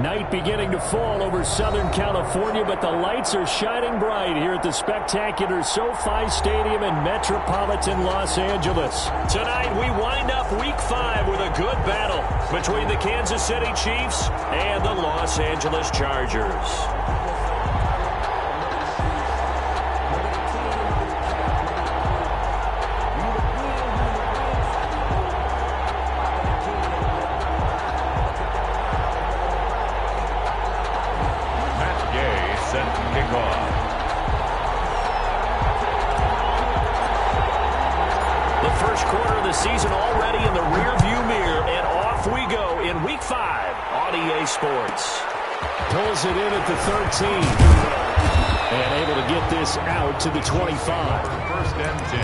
Night beginning to fall over Southern California, but the lights are shining bright here at the spectacular SoFi Stadium in metropolitan Los Angeles. Tonight, we wind up Week 5 with a good battle between the Kansas City Chiefs and the Los Angeles Chargers. Season already in the rear-view mirror, and off we go in Week 5 on EA Sports. Pulls it in at the 13. And able to get this out to the 25. First and 10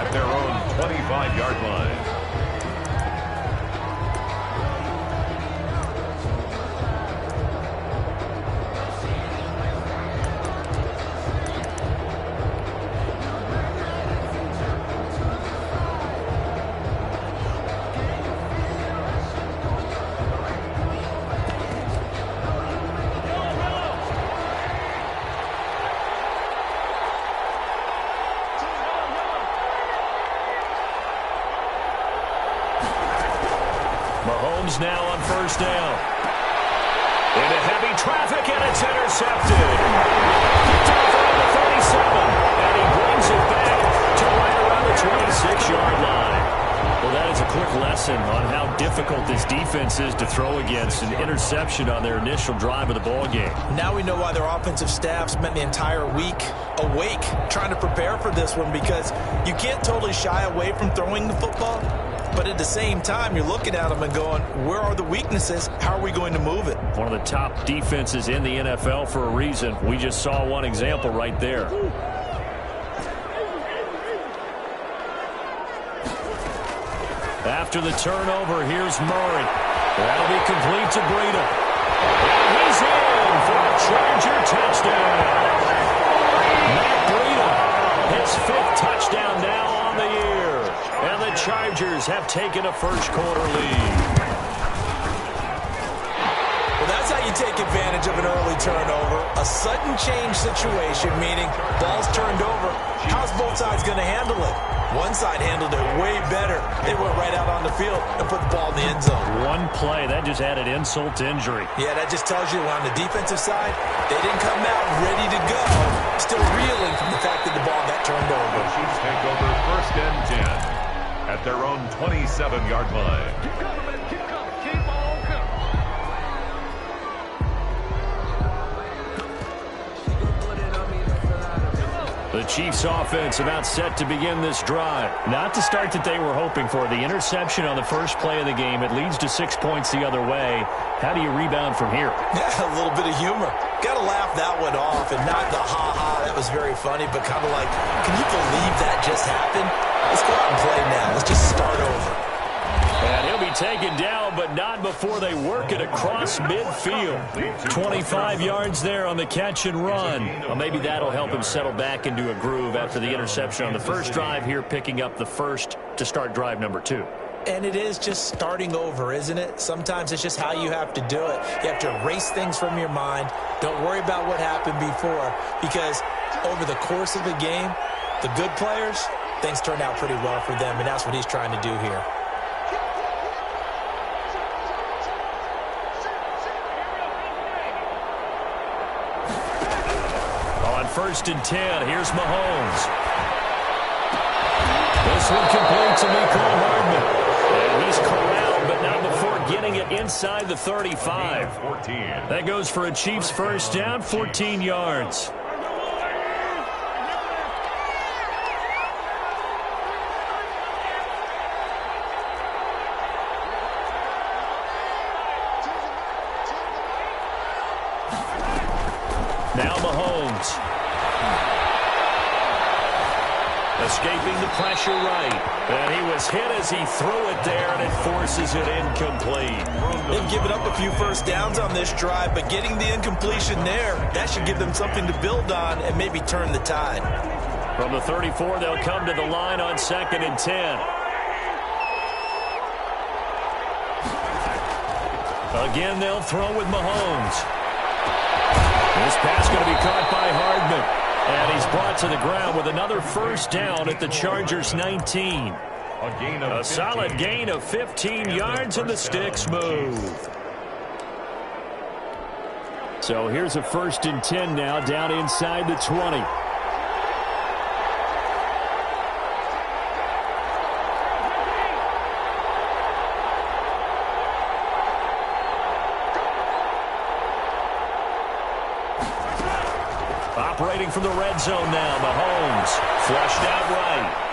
at their own 25-yard line. Mahomes now on first down. Into heavy traffic, and it's intercepted. Picked off around the 37, and he brings it back to right around the 26-yard line. Well, that is a quick lesson on how difficult this defense is to throw against. An interception on their initial drive of the ball game. Now we know why their offensive staff spent the entire week awake trying to prepare for this one, because you can't totally shy away from throwing the football. But at the same time, you're looking at them and going, where are the weaknesses? How are we going to move it? One of the top defenses in the NFL for a reason. We just saw one example right there. After the turnover, here's Murray. That'll be complete to Breida. And he's in for a Charger touchdown. Matt Breida, his 5th touchdown now on the year. And the Chargers have taken a first-quarter lead. Well, that's how you take advantage of an early turnover. A sudden change situation, meaning ball's turned over. How's both sides going to handle it? One side handled it way better. They went right out on the field and put the ball in the end zone. One play, that just added insult to injury. Yeah, that just tells you on the defensive side, they didn't come out ready to go. Still reeling from the fact that the ball got turned over. Chiefs take over first and 10 at their own 27-yard line. Keep coming, man. Keep coming. Keep on coming. The Chiefs offense about set to begin this drive. Not the start that they were hoping for. The interception on the first play of the game. It leads to 6 points the other way. How do you rebound from here? Yeah, a little bit of humor. Got to laugh that one off, and not the ha-ha. That was very funny, but kind of like, can you believe that just happened? Let's go out and play now. Let's just start over. And he'll be taken down, but not before they work it across midfield. 25 yards there on the catch and run. Well, maybe that'll help him settle back into a groove after the interception on the first drive here, picking up the first to start drive number 2. And it is just starting over, isn't it? Sometimes it's just how you have to do it. You have to erase things from your mind. Don't worry about what happened before, because over the course of the game, the good players, things turned out pretty well for them, and that's what he's trying to do here. On first and 10, here's Mahomes. This one complete to Mecole Hardman. And he's corralled, but not before getting it inside the 35. 14. That goes for a Chiefs first down, 14 yards. Now Mahomes. Escaping the pressure right. And he was hit as he threw it there, and it forces it incomplete. They've given up a few first downs on this drive, but getting the incompletion there, that should give them something to build on and maybe turn the tide. From the 34, they'll come to the line on 2nd and 10. Again, they'll throw with Mahomes. This pass going to be caught by Hardman. And he's brought to the ground with another first down at the Chargers' 19. A solid gain of 15 yards, and the sticks move. So here's a 1st and 10 now, down inside the 20. Operating from the red zone now, Mahomes flushed out right.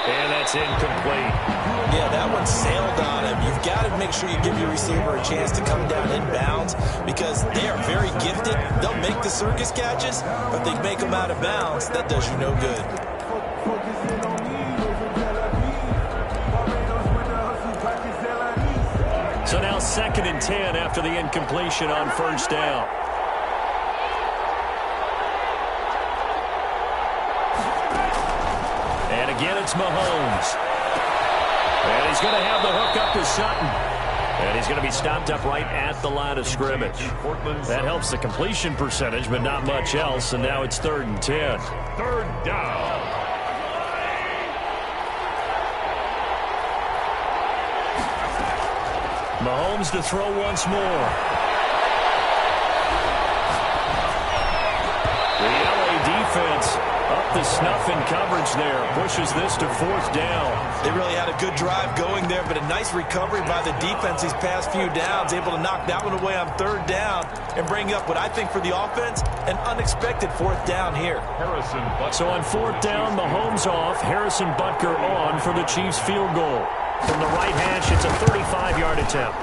And that's incomplete. Yeah, that one sailed on him. You've got to make sure you give your receiver a chance to come down inbounds because they are very gifted. They'll make the circus catches, but they make them out of bounds. That does you no good. So now 2nd and 10 after the incompletion on first down. And again, it's Mahomes. And he's going to have the hook up to Sutton. And he's going to be stopped up right at the line of scrimmage. That helps the completion percentage, but not much else. And now it's 3rd and 10. 3rd down. Mahomes to throw once more. The LA defense up the snuff in coverage there. Pushes this to 4th down. They really had a good drive going there, but a nice recovery by the defense these past few downs. Able to knock that one away on 3rd down and bring up what I think for the offense, an unexpected 4th down here. So on 4th down, Mahomes off. Harrison Butker on for the Chiefs field goal. From the right hash, it's a 35-yard attempt.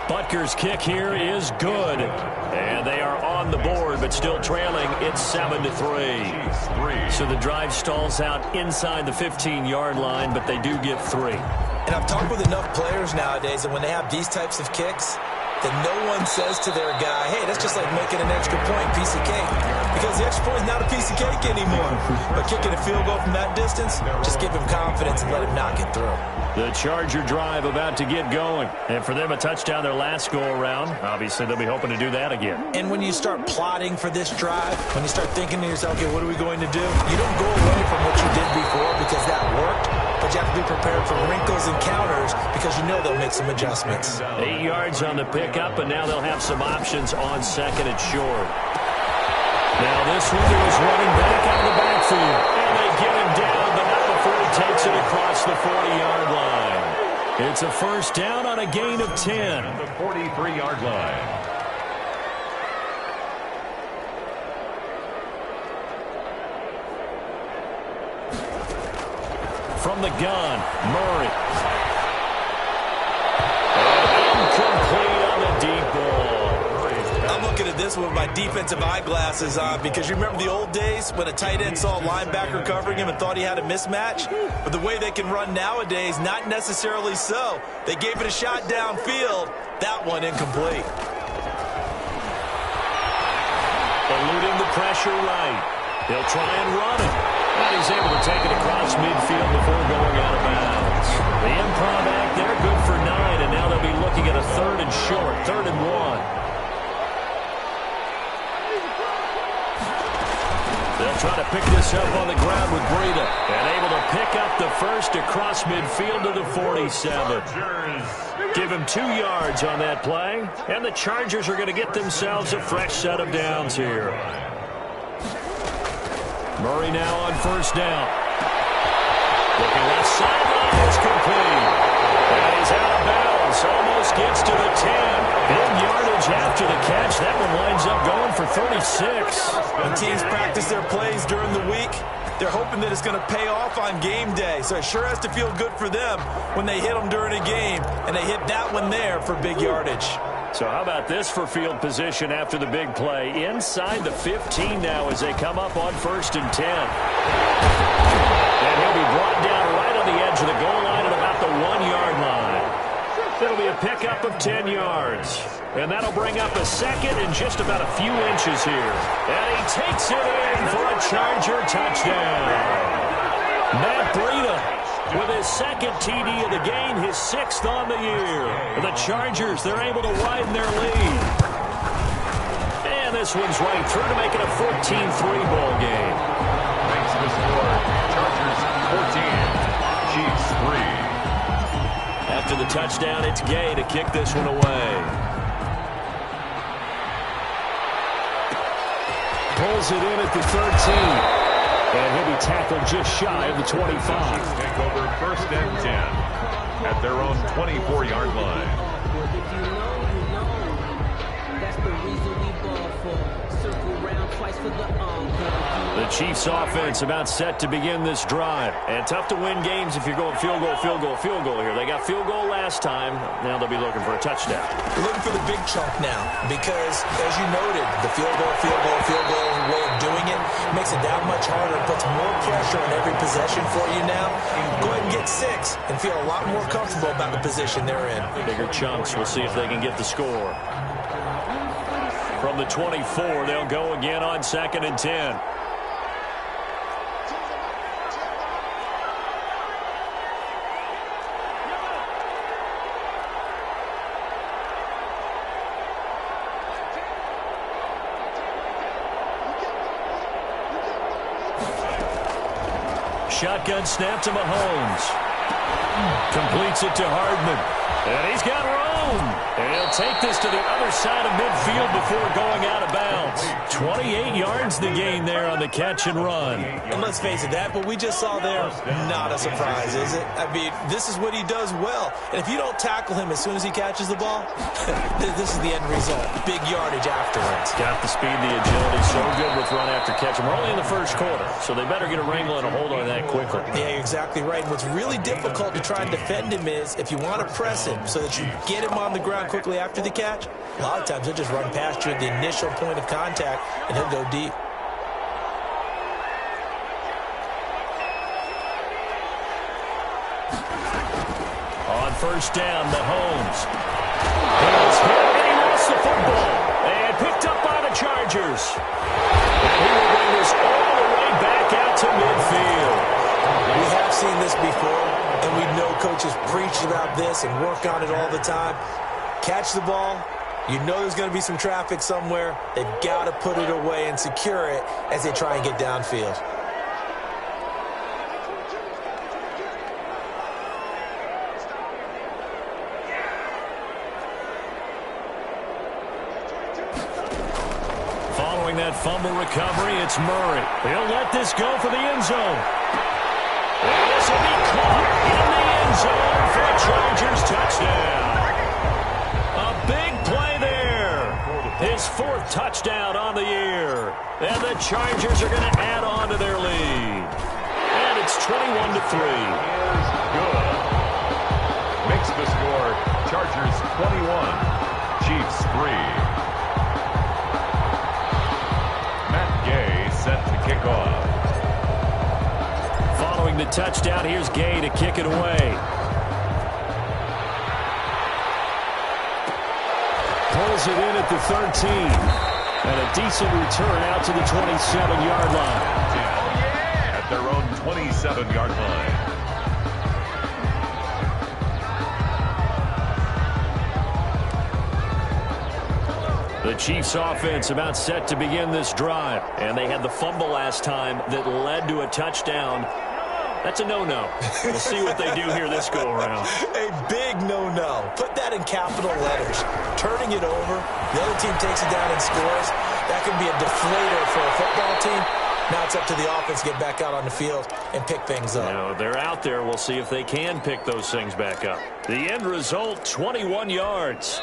Butker's kick here is good. And they are on the board, but still trailing. It's 7-3. So the drive stalls out inside the 15-yard line, but they do get 3. And I've talked with enough players nowadays, and when they have these types of kicks, that no one says to their guy, hey, that's just like making an extra point, piece of cake. Because the extra point is not a piece of cake anymore. But kicking a field goal from that distance, just give him confidence and let him knock it through. The Charger drive about to get going. And for them, a touchdown their last go-around. Obviously, they'll be hoping to do that again. And when you start plotting for this drive, when you start thinking to yourself, okay, what are we going to do? You don't go away from what you did before because that worked. But you have to be prepared for wrinkles and counters because you know they'll make some adjustments. 8 yards on the pickup, and now they'll have some options on 2nd and short. Now this one is running back out of the backfield. And they get him down, but not before he takes it across the 40-yard line. It's a 1st down on a gain of 10. The 43-yard line. From the gun, Murray. Incomplete on the deep ball. I'm looking at this with my defensive eyeglasses on because you remember the old days when a tight end saw a linebacker covering him and thought he had a mismatch? But the way they can run nowadays, not necessarily so. They gave it a shot downfield. That one incomplete. Eluding the pressure right. He'll try and run it. But he's able to take it across midfield before going out of bounds. The improv act there, good for 9, and now they'll be looking at a 3rd and short, 3rd and 1. They'll try to pick this up on the ground with Breida. And able to pick up the first across midfield to the 47. Give him 2 yards on that play. And the Chargers are going to get themselves a fresh set of downs here. Murray now on 1st down. Looking left sideline, it's complete. And he's out of bounds, almost gets to the 10. Big yardage after the catch. That one winds up going for 36. When teams practice their plays during the week, they're hoping that it's going to pay off on game day. So it sure has to feel good for them when they hit them during a game, and they hit that one there for big yardage. So how about this for field position after the big play? Inside the 15 now as they come up on 1st and 10. And he'll be brought down right on the edge of the goal line at about the 1-yard line. It'll be a pickup of 10 yards. And that'll bring up a 2nd and just about a few inches here. And he takes it in for a Charger touchdown. Matt Breida with his second TD of the game, his 6th on the year. The Chargers, they're able to widen their lead. And this one's right through to make it a 14-3 ball game. Makes the score. Chargers 14, Chiefs 3. After the touchdown, it's Gay to kick this one away. Pulls it in at the 13. And he'll be tackled just shy of the 25. Take over 1st and 10 at their own 24-yard line. If you know, you know. That's the reason we ball for. Circle round twice for the encore. The Chiefs offense about set to begin this drive. And tough to win games if you're going field goal, field goal, field goal here. They got field goal last time. Now they'll be looking for a touchdown. We're looking for the big chunk now because, as you noted, the field goal way of doing it makes it that much harder. It puts more pressure on every possession for you now. Go ahead and get 6 and feel a lot more comfortable about the position they're in. Bigger chunks. We'll see if they can get the score. From the 24, they'll go again on 2nd and 10. Shotgun snap to Mahomes. Completes it to Hardman. And he's got room. And he'll take this to the other side of midfield before going out of bounds. 28 yards the gain there on the catch and run. And let's face it, that what we just saw there, not a surprise, is it? I mean, this is what he does well. And if you don't tackle him as soon as he catches the ball, this is the end result. Big yardage afterwards. Got the speed, the agility, so good with run after catch. And we're only in the first quarter, so they better get a wrangle and a hold on that quickly. Yeah, you're exactly right. And what's really difficult to try and defend him is if you want to press him so that you get him on the ground quickly after the catch, a lot of times he'll just run past you at the initial point of contact, and he'll go deep. On 1st down, Mahomes. He's hit and he lost the football. And picked up by the Chargers. And he will bring this all the way back out to midfield. We have seen this before, and we know coaches preach about this and work on it all the time. Catch the ball. You know there's going to be some traffic somewhere. They've got to put it away and secure it as they try and get downfield. Following that fumble recovery, it's Murray. He'll let this go for the end zone. And this will be caught in the end zone for a Chargers touchdown. A big play there. His 4th touchdown on the year. And the Chargers are going to add on to their lead. And it's 21-3. Good. Makes the score. Chargers 21, Chiefs 3. Set to kick off. Following the touchdown, here's Gay to kick it away. Pulls it in at the 13. And a decent return out to the 27-yard line. At their own 27-yard line. The Chiefs offense about set to begin this drive. And they had the fumble last time that led to a touchdown. That's a no-no. We'll see what they do here this go-around. A big no-no. Put that in capital letters. Turning it over, the other team takes it down and scores. That could be a deflator for a football team. Now it's up to the offense to get back out on the field and pick things up. No, they're out there. We'll see if they can pick those things back up. The end result, 21 yards.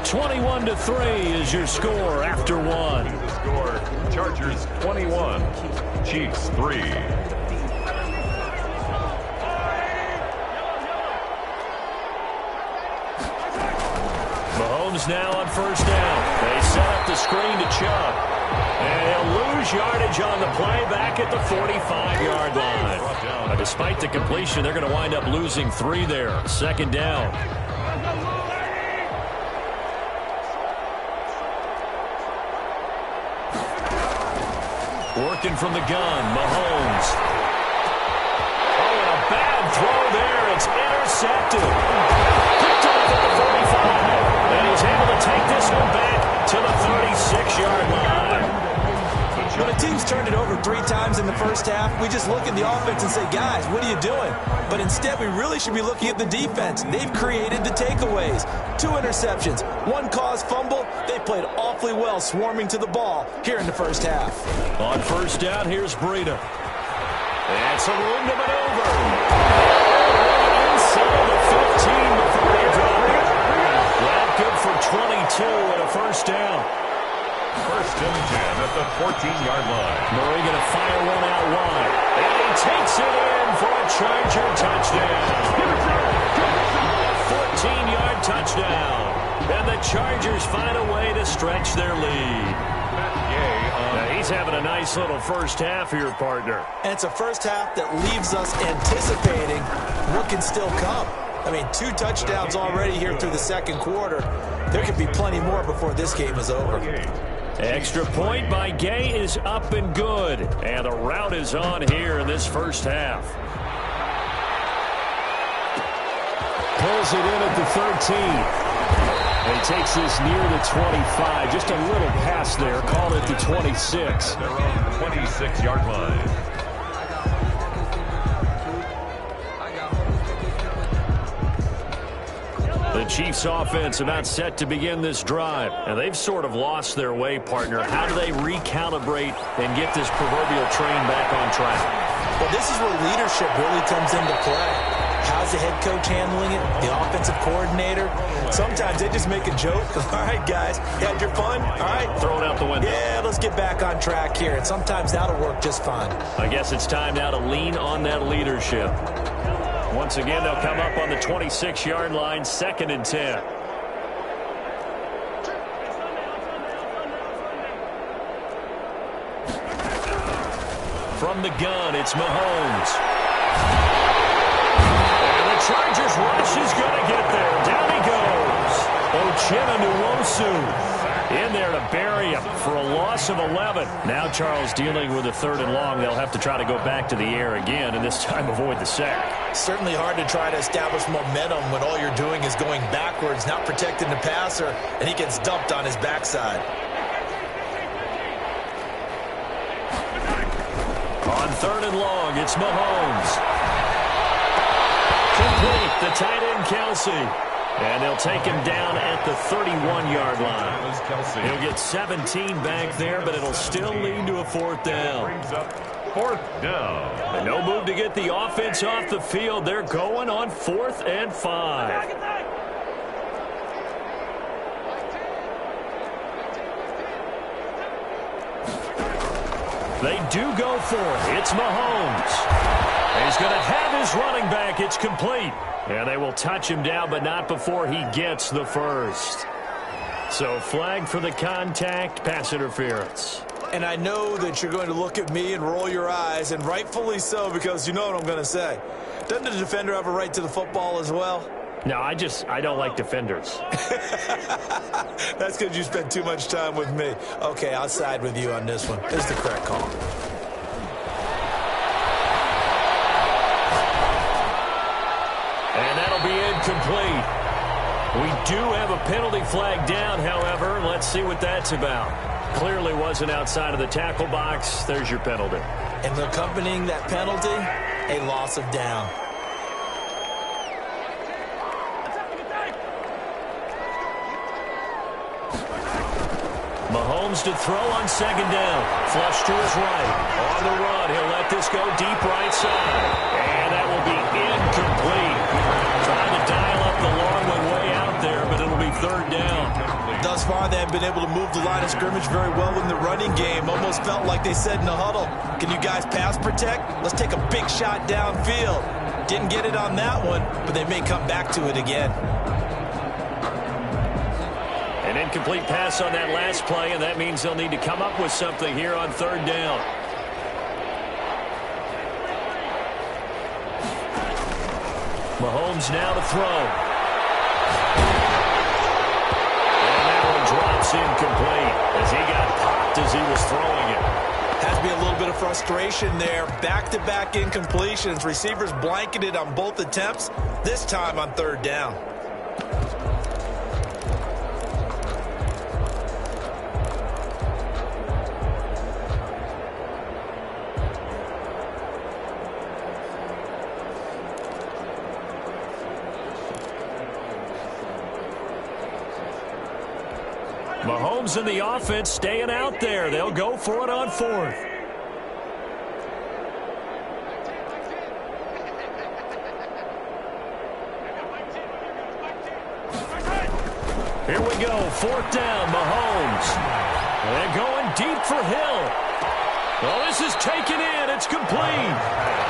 21-3 is your score after one. The score, Chargers 21, Chiefs 3. Mahomes now on 1st down. They set up the screen to Chubb. And he'll lose yardage on the play back at the 45-yard line. But despite the completion, they're going to wind up losing 3 there. 2nd down. Working from the gun, Mahomes. Bad throw there. It's intercepted. Picked off at the 45. And he's able to take this one back to the 36-yard line. When a team's turned it over 3 times in the first half, we just look at the offense and say, guys, what are you doing? But instead, we really should be looking at the defense. They've created the takeaways. 2 interceptions, 1 caused fumble. They played awfully well swarming to the ball here in the first half. On first down, here's Breida. And some room to maneuver. Inside the 15 before they drop it. Well, good for 22 and a first down. First and 10 at the 14-yard line. Murray going to fire one out wide. And he takes it in for a Charger touchdown. A 14-yard touchdown. And the Chargers find a way to stretch their lead. Now he's having a nice little first half here, partner. And it's a first half that leaves us anticipating what can still come. I mean, 2 touchdowns already here through the second quarter. There could be plenty more before this game is over. Extra point by Gay is up and good. And the route is on here in this first half. Pulls it in at the 13. And he takes this near the 25. Just a little pass there. Call it the 26. Their own 26-yard line. The Chiefs offense about set to begin this drive. And they've sort of lost their way, partner. How do they recalibrate and get this proverbial train back on track? Well, this is where leadership really comes into play. How's the head coach handling it? The offensive coordinator? Sometimes they just make a joke. All right, guys, you had your fun? All right. Throw it out the window. Yeah, let's get back on track here. And sometimes that'll work just fine. I guess it's time now to lean on that leadership. Once again, they'll come up on the 26-yard line, 2nd and 10. From the gun, it's Mahomes. And the Chargers rush is going to get there. Down he goes. Uchenna Nwosu in there to bury him for a loss of 11. Now Charles dealing with a 3rd and long. They'll have to try to go back to the air again, and this time avoid the sack. Certainly hard to try to establish momentum when all you're doing is going backwards, not protecting the passer, and he gets dumped on his backside. On 3rd and long, it's Mahomes. Complete, the tight end Kelsey. And they'll take him down at the 31-yard line. He'll get 17 back there, but it'll still lead to a 4th down. Brings up 4th down. And no move to get the offense off the field. They're going on 4th and 5. They do go for it. It's Mahomes. He's going to have his running back. It's complete. And they will touch him down, but not before he gets the first. So flag for the contact, pass interference. And I know that you're going to look at me and roll your eyes, and rightfully so, because you know what I'm going to say. Doesn't the defender have a right to the football as well? No, I don't like defenders. That's because you spend too much time with me. Okay, I'll side with you on this one. This is the correct call. And that'll be incomplete. We do have a penalty flag down, however. Let's see what that's about. Clearly wasn't outside of the tackle box. There's your penalty. And accompanying that penalty, a loss of down. Mahomes to throw on 2nd down. Flush to his right. On the run, he'll let this go deep right side. And that will be incomplete. Trying to dial up the long one way out there, but it'll be 3rd down. Thus far, they have been able to move the line of scrimmage very well in the running game. Almost felt like they said in the huddle, can you guys pass protect? Let's take a big shot downfield. Didn't get it on that one, but they may come back to it again. An incomplete pass on that last play, and that means they'll need to come up with something here on 3rd down. Mahomes now to throw. And that one drops incomplete as he got popped as he was throwing it. Has to be a little bit of frustration there. Back-to-back incompletions. Receivers blanketed on both attempts, this time on third down. Mahomes and the offense staying out there. They'll go for it on fourth. Here we go. Fourth down, Mahomes. They're going deep for Hill. Well, this is taken in. It's complete.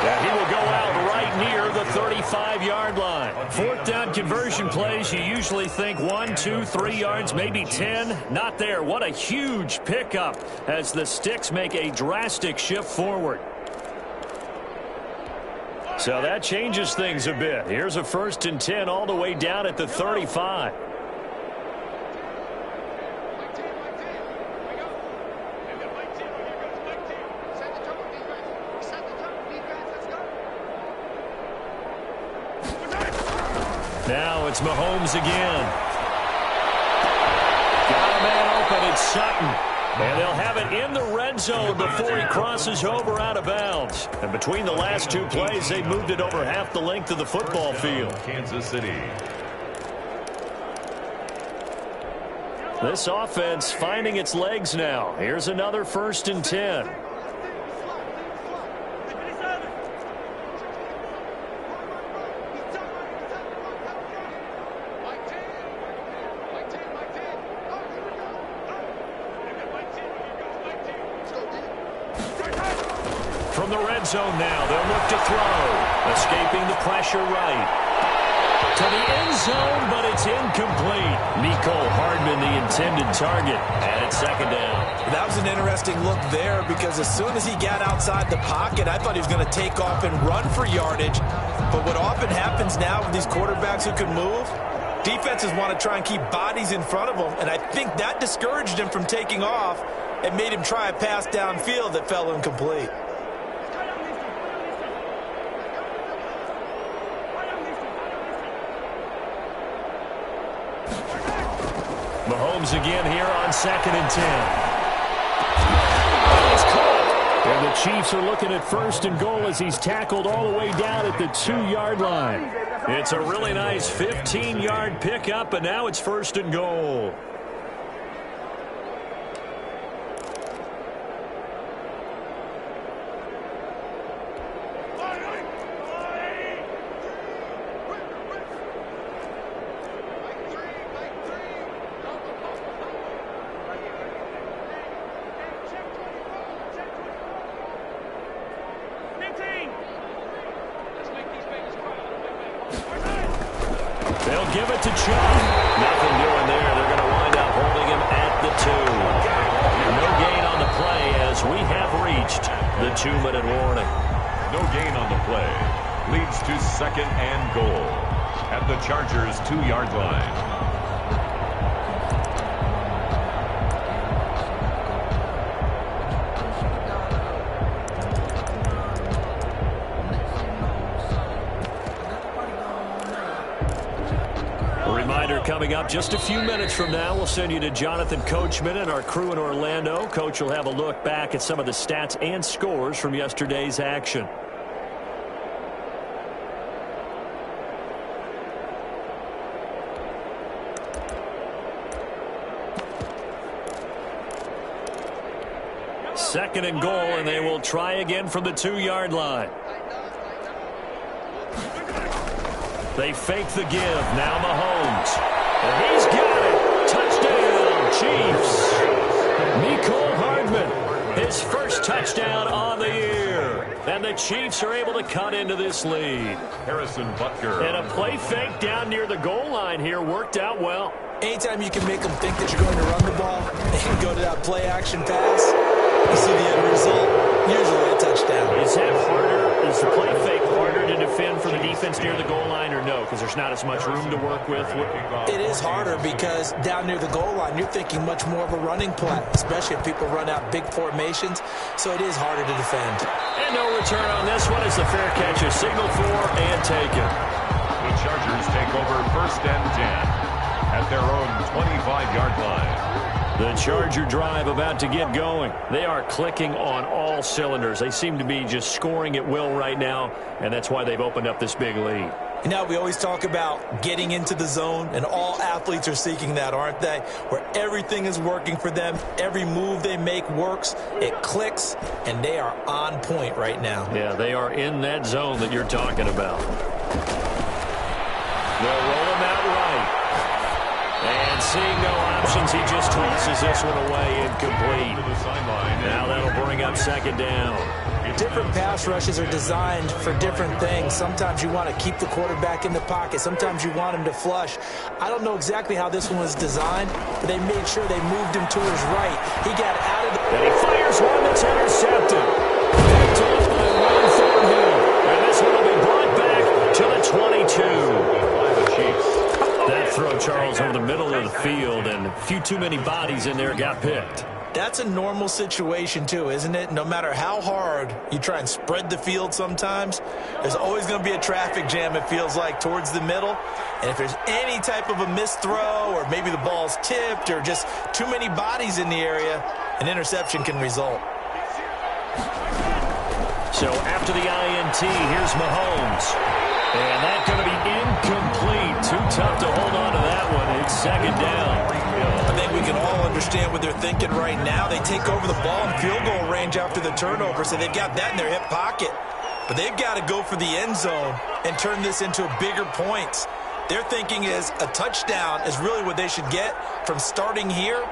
And he will go out right near the 35-yard line. Fourth down conversion plays, you usually think 1, 2, 3 yards, maybe 10. Not there. What a huge pickup as the sticks make a drastic shift forward. So that changes things a bit. Here's a 1st and 10 all the way down at the 35. Now it's Mahomes again. Got a man open. It's Sutton. And they'll have it in the red zone before he crosses over out of bounds. And between the last two plays, they moved it over half the length of the football field. Kansas City. This offense finding its legs now. Here's another 1st and 10. From the red zone now, they'll look to throw. Escaping the pressure right. To the end zone, but it's incomplete. Mecole Hardman, the intended target, and it's 2nd down. That was an interesting look there because as soon as he got outside the pocket, I thought he was going to take off and run for yardage. But what often happens now with these quarterbacks who can move, defenses want to try and keep bodies in front of them, and I think that discouraged him from taking off and made him try a pass downfield that fell incomplete. Mahomes again here on 2nd and 10. He's caught. And the Chiefs are looking at 1st and goal as he's tackled all the way down at the 2-yard line. It's a really nice 15-yard pickup, and now it's 1st and goal. They'll give it to Chubb. Nothing doing there. They're going to wind up holding him at the 2. No gain on the play as we have reached the 2-minute warning. No gain on the play. Leads to 2nd and goal at the Chargers' 2-yard line. Coming up just a few minutes from now, we'll send you to Jonathan Coachman and our crew in Orlando. Coach will have a look back at some of the stats and scores from yesterday's action. Second and goal, and they will try again from the 2-yard line. They fake the give. Now Mahomes. And he's got it. Touchdown, Chiefs. Mecole Hardman, his first touchdown on the year. And the Chiefs are able to cut into this lead. Harrison Butker. And a play fake down near the goal line here worked out well. Anytime you can make them think that you're going to run the ball and go to that play-action pass, you see the end result, usually a touchdown. Is that harder? Is the play fake harder to defend for the defense near the goal line, or no? Because there's not as much room to work with. It is harder because down near the goal line, you're thinking much more of a running play, especially if people run out big formations. So it is harder to defend. And no return on this one as the fair catch is signaled for and taken. The Chargers take over 1st and 10 at their own 25-yard line. The Charger drive about to get going. They are clicking on all cylinders. They seem to be just scoring at will right now, and that's why they've opened up this big lead. You know, we always talk about getting into the zone, and all athletes are seeking that, aren't they? Where everything is working for them. Every move they make works. It clicks, and they are on point right now. Yeah, they are in that zone that you're talking about. They'll roll him out right. And seeing no options, he just tosses this one away, incomplete. Now that'll bring up 2nd down. Different pass rushes are designed for different things. Sometimes you want to keep the quarterback in the pocket. Sometimes you want him to flush. I don't know exactly how this one was designed, but they made sure they moved him to his right. He got out of the... And he fires one that's intercepted. Picked off by Juan Thornhill. And this one will be brought back to the 22. That throw, Charles, over the middle of the field, and a few too many bodies in there got picked. That's a normal situation, too, isn't it? No matter how hard you try and spread the field sometimes, there's always going to be a traffic jam, it feels like, towards the middle. And if there's any type of a missed throw, or maybe the ball's tipped, or just too many bodies in the area, an interception can result. So after the INT, here's Mahomes. And that's going to be incomplete. Too tough to hold on to that one. It's 2nd down. I think we can all understand what they're thinking right now. They take over the ball in field goal range after the turnover, so they've got that in their hip pocket. But they've got to go for the end zone and turn this into bigger points. Their thinking is a touchdown is really what they should get from starting here.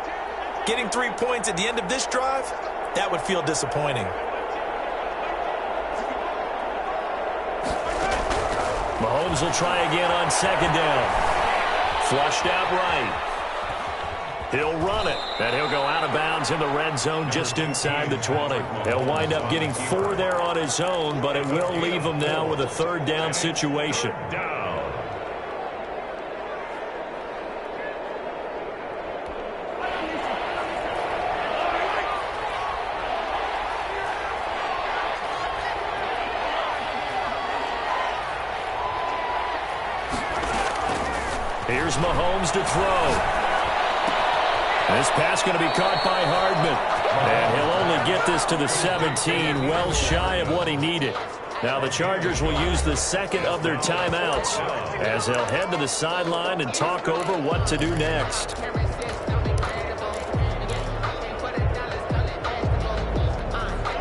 Getting 3 points at the end of this drive, that would feel disappointing. Mahomes will try again on 2nd down. Flushed out right. He'll run it, and he'll go out of bounds in the red zone just inside the 20. He'll wind up getting 4 there on his own, but it will leave him now with a 3rd down situation. Here's Mahomes to throw. This pass going to be caught by Hardman. And he'll only get this to the 17, well shy of what he needed. Now the Chargers will use the 2nd of their timeouts as they'll head to the sideline and talk over what to do next.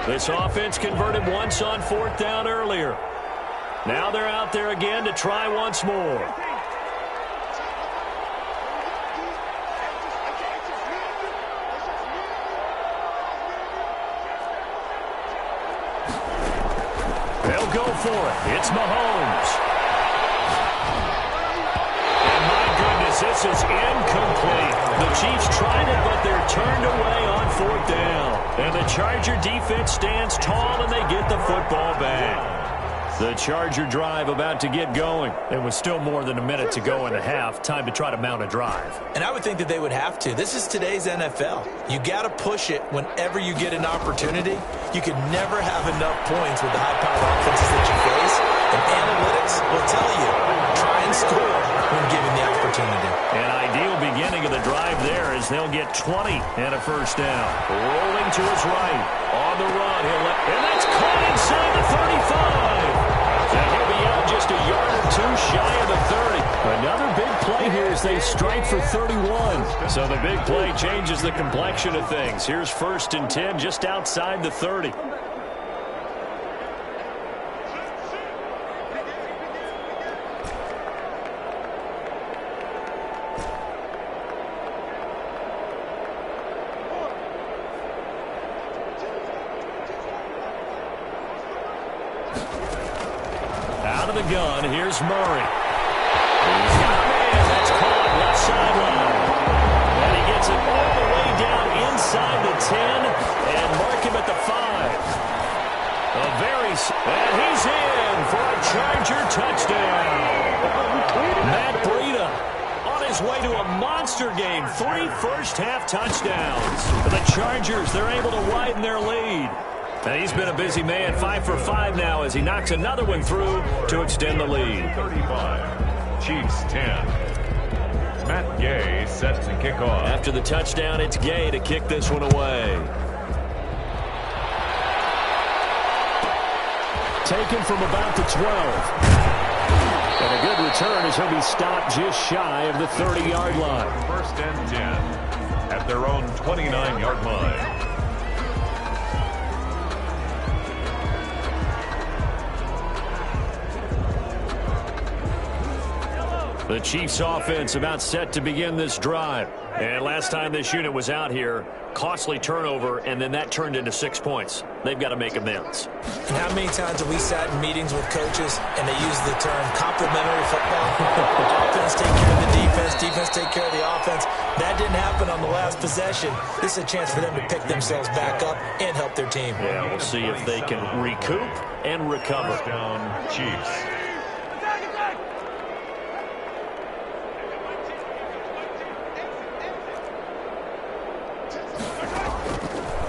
This offense converted once on 4th down earlier. Now they're out there again to try once more. They'll go for it. It's Mahomes. And my goodness, this is incomplete. The Chiefs tried it, but they're turned away on 4th down. And the Charger defense stands tall, and they get the football back. The Charger drive about to get going. And with still more than a minute to go in the half, time to try to mount a drive. And I would think that they would have to. This is today's NFL. You got to push it whenever you get an opportunity. You can never have enough points with the high-powered offenses that you face. And analytics will tell you, try and score when given the opportunity. An ideal beginning of the drive there as they'll get 20 and a 1st down. Rolling to his right. On the run. And that's caught inside the 35. And he'll be out just a yard or 2 shy of the 30. Another big play here as they strike for 31. So the big play changes the complexion of things. Here's 1st and 10 just outside the 30. Out of the gun, here's Murray. He's got a man. That's caught left sideline. And he gets it all the way down inside the 10 and mark him at the 5. And he's in for a Charger touchdown. Matt Breida on his way to a monster game. 3 first-half touchdowns. For the Chargers, they're able to widen their lead. And he's been a busy man, 5 for 5 now as he knocks another one through to extend the lead. 35. Chiefs 10. Matt Gay set to kick off. After the touchdown, it's Gay to kick this one away. Taken from about the 12. And a good return as he'll be stopped just shy of the 30-yard line. 1st and 10 at their own 29-yard line. The Chiefs offense about set to begin this drive. And last time this unit was out here, costly turnover, and then that turned into 6 points. They've got to make amends. And how many times have we sat in meetings with coaches and they use the term complementary football? Offense take care of the defense, defense take care of the offense. That didn't happen on the last possession. This is a chance for them to pick themselves back up and help their team. Yeah, we'll see if they can recoup and recover. Down Chiefs.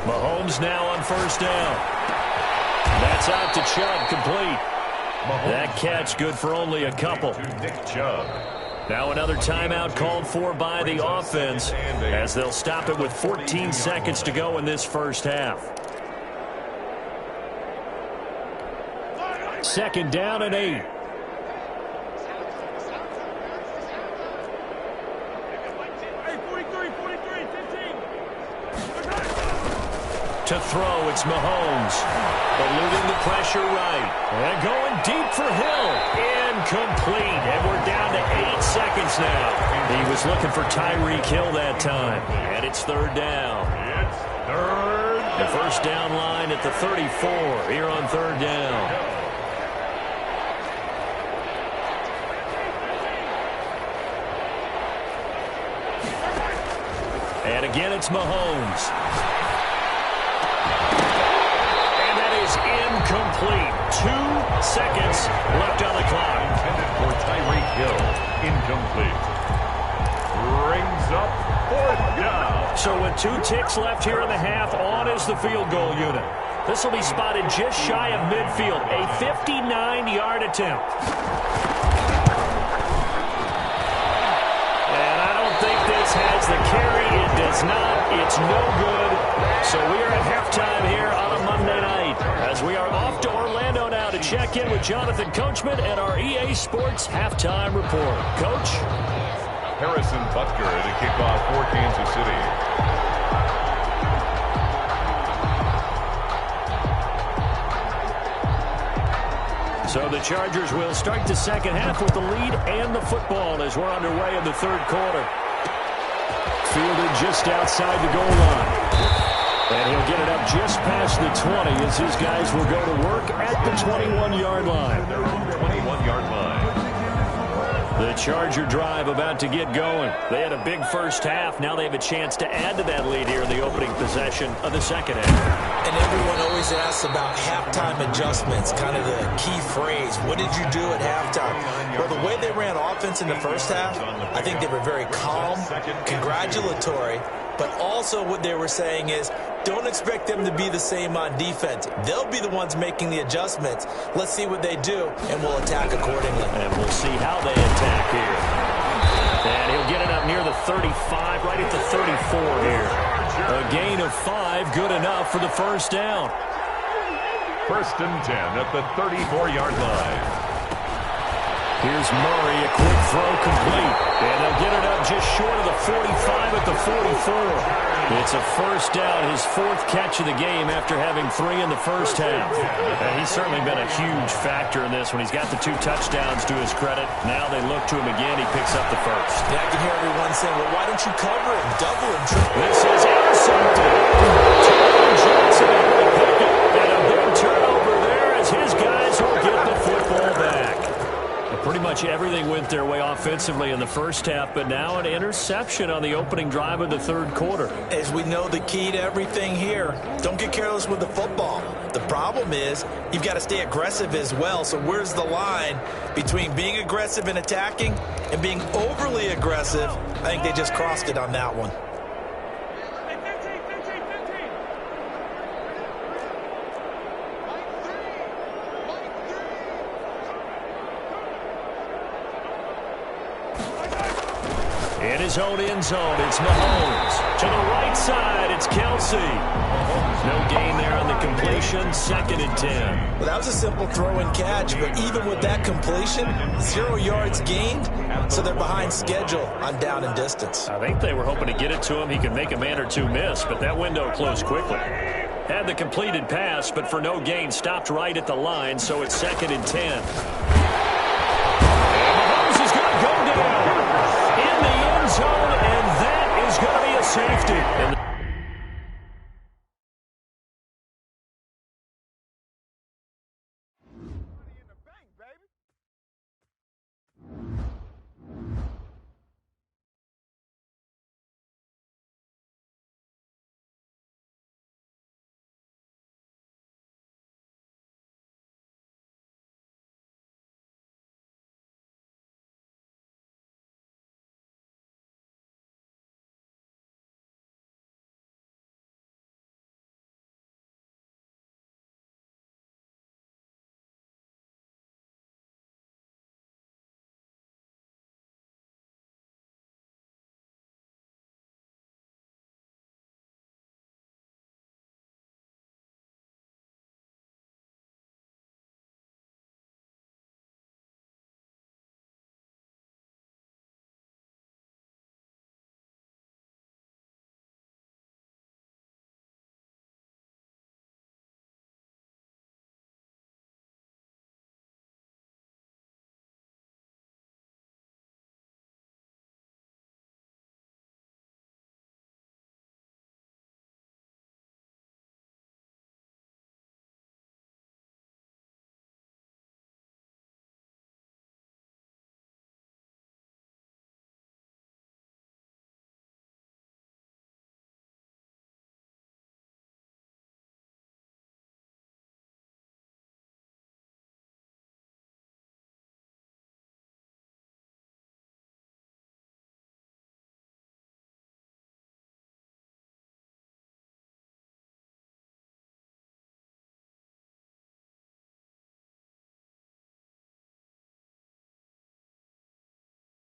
Mahomes now on 1st down. That's out to Chubb, complete. That catch good for only a couple. To Nick Chubb. Now another timeout called for by the offense as they'll stop it with 14 seconds to go in this first half. 2nd down and 8. To throw, it's Mahomes. Eluding the pressure right. And going deep for Hill. Incomplete. And we're down to 8 seconds now. He was looking for Tyreek Hill that time. And it's 3rd down. It's 3rd down. The first down line at the 34 here on 3rd down. And again, it's Mahomes. Incomplete. 2 seconds left on the clock. Intended for Tyreek Hill. Incomplete. Brings up 4th down. So with 2 ticks left here in the half, on is the field goal unit. This will be spotted just shy of midfield. A 59-yard attempt. And I don't think this has the carry. It does not. It's no good. So we are at halftime here on a Monday night. As we are off to Orlando now to check in with Jonathan Coachman and our EA Sports Halftime Report. Coach? Harrison Butker to kick off for Kansas City. So the Chargers will start the second half with the lead and the football as we're underway in the 3rd quarter. Fielded just outside the goal line. And he'll get it up just past the 20 as his guys will go to work at the 21-yard line. Their own 21-yard line. The Charger drive about to get going. They had a big first half. Now they have a chance to add to that lead here in the opening possession of the second half. And everyone always asks about halftime adjustments, kind of the key phrase. What did you do at halftime? Well, the way they ran offense in the first half, I think they were very calm, congratulatory, but also what they were saying is, don't expect them to be the same on defense. They'll be the ones making the adjustments. Let's see what they do, and we'll attack accordingly. And we'll see how they attack here. And he'll get it up near the 35, right at the 34 here. A gain of 5, good enough for the first down. 1st and 10 at the 34-yard line. Here's Murray, a quick throw complete. And they'll get it up just short of the 45 at the 44. It's a first down, his 4th catch of the game after having 3 in the first half. And he's certainly been a huge factor in this when he's got the 2 touchdowns to his credit. Now they look to him again. He picks up the first. Yeah, I can hear everyone saying, well, why don't you cover him, double him, triple? This is intercepted. Taylor Johnson able to pick it. And a big turnover there as his guys will get the football back. Pretty much everything went their way offensively in the first half, but now an interception on the opening drive of the third quarter. As we know, the key to everything here, don't get careless with the football. The problem is you've got to stay aggressive as well. So where's the line between being aggressive and attacking and being overly aggressive? I think they just crossed it on that one. In his own end zone, it's Mahomes. To the right side, it's Kelsey. No gain there on the completion, 2nd and 10. Well, that was a simple throw and catch, but even with that completion, 0 yards gained, so they're behind schedule on down and distance. I think they were hoping to get it to him. He could make a man or two miss, but that window closed quickly. Had the completed pass, but for no gain, stopped right at the line, so it's 2nd and 10. And Mahomes is going to go down in the end zone, and that is going to be a safety.